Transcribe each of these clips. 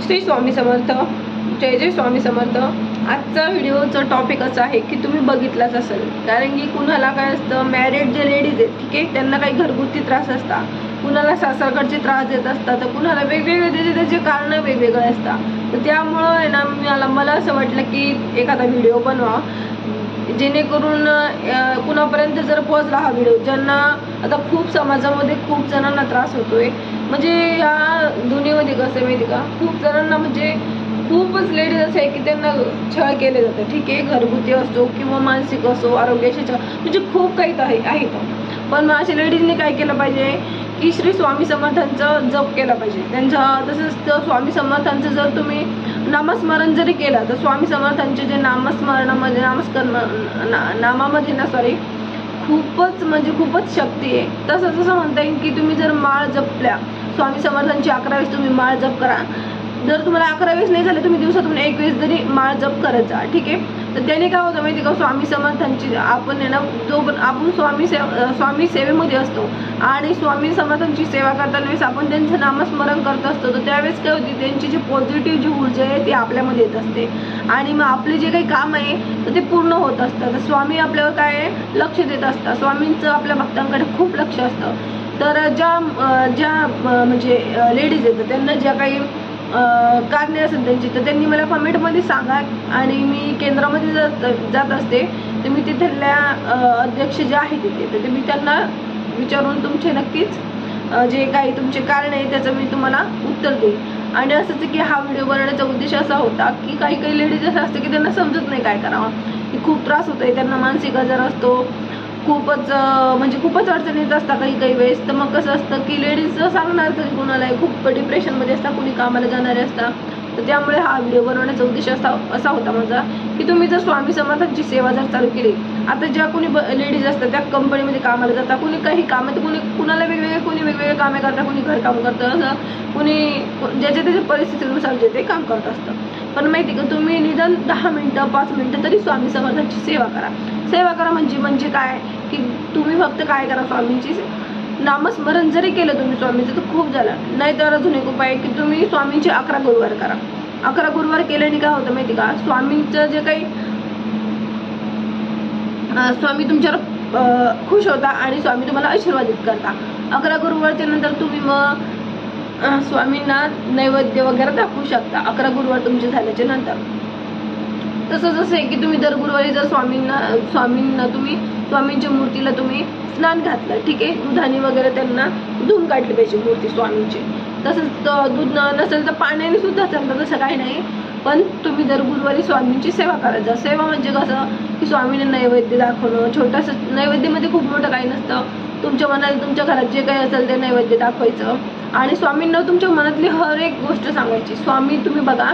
श्री स्वामी समर्थ. जय जय स्वामी समर्थ. आजचा व्हिडिओचा टॉपिक असा आहे की तुम्ही बघितलाच असेल, कारण की कुणाला काय असतं, मॅरिड जे लेडीज आहेत ठीक आहे, त्यांना काही घरगुती त्रास असतात, कुणाला सासरकडचे त्रास देत असतात, तर कुणाला वेगवेगळे त्याचे कारण वेगवेगळे असतात. तर त्यामुळं आहे ना मला असं वाटलं की एखादा व्हिडिओ बनवा जेणेकरून कुणापर्यंत जर पोहोचला हा व्हिडिओ, ज्यांना आता खूप समाजामध्ये खूप जणांना त्रास होतोय. म्हणजे या दुनियेमध्ये कसं माहिती का, खूप जणांना म्हणजे खूपच लेडीज असे आहे की त्यांना छळ केले जातं ठीक आहे, घरगुती असो किंवा मानसिक असो, आरोग्याशी छळ, म्हणजे खूप काही आहेत. पण मग अशा लेडीजने काय केलं पाहिजे की श्री स्वामी समर्थांचं जप केला पाहिजे त्यांच्या. तसंच स्वामी समर्थांचं जर तुम्ही नामस्मरण जरी केलं तर स्वामी समर्थांचे जे नामस्मरणामध्ये नामामध्ये ना खूपच म्हणजे खूपच शक्ती आहे. तसं म्हणता येईल की तुम्ही जर माळ जपल्या स्वामी समर्थांची 11 वेळेस तुम्ही माळ जप करा. जर तुम्हाला 11 वेळेस नाही झाले, तुम्ही दिवसातून 1 वेळेस जरी माळ जप करत जा ठीक आहे. तर त्याने काय होतं माहिती का, स्वामी समर्थांची आपण आहे ना, जो आपण स्वामी सेवेमध्ये असतो आणि स्वामी समर्थांची सेवा करताना वेळेस आपण त्यांचं नामस्मरण करत असतो, तर त्यावेळेस काय होती, त्यांची जी पॉझिटिव्ह जी ऊर्जा आहे ती आपल्यामध्ये येत असते आणि मग आपले जे काही काम आहे तर ते पूर्ण होत असतं. तर स्वामी आपल्यावर काय लक्ष देत असतात, स्वामींचं आपल्या भक्तांकडे खूप लक्ष असतं. तर ज्या म्हणजे लेडीज आहेत त्यांना ज्या काही कारणे असेल त्यांची, तर त्यांनी मला कमेंटमध्ये सांगा आणि मी केंद्रामध्ये जात असते, तर मी तिथल्या अध्यक्ष जे आहे तिथे, तर मी त्यांना विचारून तुमचे नक्कीच जे काही तुमचे कारण आहे त्याचं मी तुम्हाला उत्तर देईन. आणि असंच की हा व्हिडिओ बनवण्याचा उद्देश असा होता की काही लेडीज असं असतं की त्यांना समजत नाही काय करावं, की खूप त्रास होतोय त्यांना, मानसिक आजार असतो, खूपच म्हणजे खूपच अडचणीत असतात काही वेळेस. तर मग कसं असतं की लेडीज सांगणार कधी कुणाला, खूप डिप्रेशनमध्ये असतात, कुणी कामाला जाणारे असतात. तर त्यामुळे हा व्हिडिओ बनवण्याचा उद्देश असा होता माझा की तुम्ही जर स्वामी समर्थांची सेवा जर चालू केली, आता ज्या कोणी लेडीज असतात त्या कंपनीमध्ये कामाला जातात, कुणी काही कामात, कुणाला कोणी वेगवेगळे कामे करतात, कुणी घरकाम करतं, असं कुणी ज्याच्या त्याच्या परिस्थितीनुसार जे ते काम करत असतं. पण माहिती का, तुम्ही निदान 10 मिनिटं 5 मिनिटं तरी स्वामी समर्थांची सेवा करा. सेवा करा म्हणजे काय की तुम्ही फक्त काय करा, स्वामींची नामस्मरण जरी केलं तुम्ही स्वामीचं तर खूप झालं. नाही तर अजून एक उपाय की तुम्ही स्वामींचे 11 गुरुवार करा. 11 गुरुवार केल्याने काय होतं माहिती का, स्वामींचं जे काही स्वामी तुमच्यावर खुश होता आणि स्वामी तुम्हाला आशीर्वादित करता. 11 गुरुवारच्या नंतर तुम्ही मग स्वामींना नैवेद्य वगैरे दाखवू शकता 11 गुरुवार तुमचे झाल्याच्या नंतर. तसं जसं आहे की तुम्ही दर गुरुवारी जर स्वामींना तुम्ही स्वामींच्या मूर्तीला तुम्ही स्नान घातलं ठीक आहे, दुधाने वगैरे त्यांना धुवून काढली पाहिजे मूर्ती स्वामींची. तसंच दूध नसेल तर पाण्याने सुद्धा चालतं, तसं काही नाही. पण तुम्ही दर गुरुवारी स्वामींची सेवा करायचं. सेवा म्हणजे कसं की स्वामींना नैवेद्य दाखवणं, छोटंसं नैवेद्यामध्ये खूप मोठं काही नसतं. तुमच्या मनात तुमच्या घरात जे काही असेल ते नैवेद्य दाखवायचं आणि स्वामींना तुमच्या मनातली हर एक गोष्ट सांगायची. स्वामी तुम्ही बघा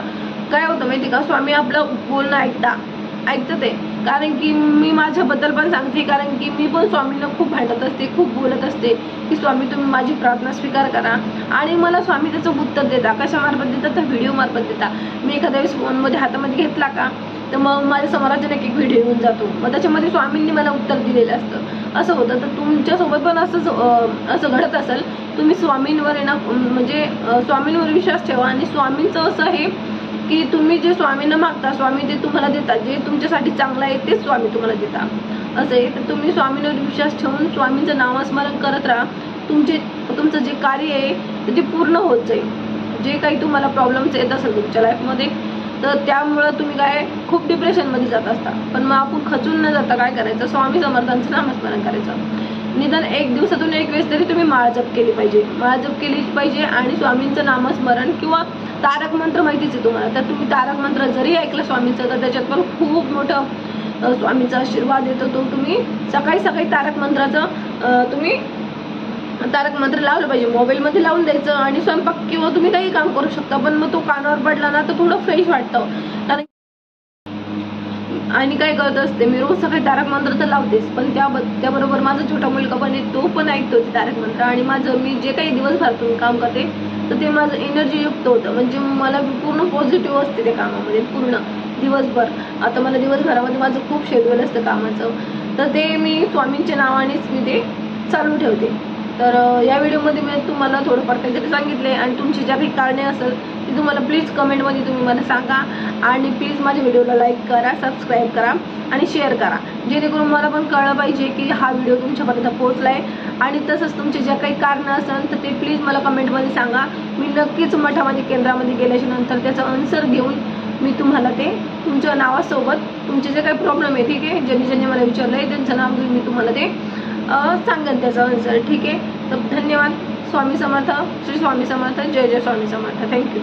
काय होतं माहिती का, स्वामी आपलं बोलणं ऐकतं ते. कारण की मी माझ्याबद्दल पण सांगते, कारण की मी पण स्वामींना खूप भांडत असते, खूप बोलत असते की स्वामी तुम्ही माझी प्रार्थना स्वीकार करा. आणि मला स्वामी त्याचं उत्तर देता. कशामार्फत देतात, तर व्हिडिओ मार्फत देता. मी एखाद्या वेळेस फोनमध्ये हातामध्ये घेतला का तर मग माझ्या समोर अचानक एक व्हिडिओ येऊन जातो, मग त्याच्यामध्ये स्वामींनी मला उत्तर दिलेलं असतं. असं होतं. तर तुमच्यासोबत पण असं घडत असेल, तुम्ही स्वामींवर आहे ना, म्हणजे स्वामींवर विश्वास ठेवा. आणि स्वामींचं असं आहे की तुम्ही जे स्वामींना मागता स्वामी ते तुम्हाला देतात, जे तुमच्यासाठी चांगलं आहे तेच स्वामी तुम्हाला देतात असं आहे. तर तुम्ही स्वामींवर विश्वास ठेवून स्वामींचं नामस्मरण करत राहा. तुमचं जे कार्य आहे ते पूर्ण होत जाईल. जे काही तुम्हाला प्रॉब्लेम्स येत असेल तुमच्या लाईफमध्ये, तर त्यामुळं तुम्ही काय खूप डिप्रेशनमध्ये जात असता. पण मग आपण खचून न जाता काय करायचं, स्वामी समर्थांचं नामस्मरण करायचं. निदान दिवसातून 1 वेळेस तरी तुम्ही माळ जप केली पाहिजे आणि स्वामींचं नामस्मरण किंवा तारक मंत्र माहितीच आहे तुम्हाला, तर तुम्ही तारक मंत्र जरी ऐकलं स्वामींचं तर त्याच्यात पण खूप मोठं स्वामींचा आशीर्वाद येतो. तो तुम्ही सकाळी तारक मंत्राचं तुम्ही तारक मंत्र लावलं पाहिजे, मोबाईलमध्ये लावून द्यायचं आणि स्वयंपाक किंवा तुम्ही काही काम करू शकता. पण मग तो कानावर पडला ना तर थोडं फ्रेश वाटतं. आणि काय करत असते, मी रोज सकाळी तारक मंत्र तर लावतेच, पण त्याबरोबर माझा छोटा मुलगा पण आहे, तो पण ऐकतो तारक मंत्र. आणि मी जे काही दिवसभरातून काम करते तर ते माझं एनर्जी युक्त होतं, म्हणजे मला पूर्ण पॉझिटिव्ह असते त्या कामामध्ये पूर्ण दिवसभर. आता मला दिवसभरामध्ये माझं खूप शेड्यूल असतं कामाचं, तर ते मी स्वामींच्या नावानेच मी ते चालू ठेवते. तर या व्हिडिओमध्ये मी तुम्हाला थोडंफार काहीतरी सांगितले आणि तुमची ज्या काही कारणे असेल ती तुम्हाला प्लीज कमेंटमध्ये तुम्ही मला सांगा. आणि प्लीज माझ्या व्हिडिओला लाईक करा, सबस्क्राईब करा आणि शेअर करा, जेणेकरून मला पण कळलं पाहिजे की हा व्हिडिओ तुमच्यापर्यंत पोहोचला आहे. आणि तसंच तुमचे जे काही कारणं असेल तर ते प्लीज मला कमेंटमध्ये सांगा. मी नक्कीच मठामध्ये केंद्रामध्ये गेल्याच्या नंतर त्याचा आन्सर घेऊन मी तुम्हाला ते तुमच्या नावासोबत तुमचे जे काही प्रॉब्लेम आहे, ठीक आहे, ज्यांनी मला विचारलं आहे त्यांचं नाव घेऊन मी तुम्हाला ते सांगेन त्याचा आन्सर, ठीक आहे. तर धन्यवाद. स्वामी समर्थ, श्री स्वामी समर्थ, जय जय स्वामी समर्थ. थँक्यू.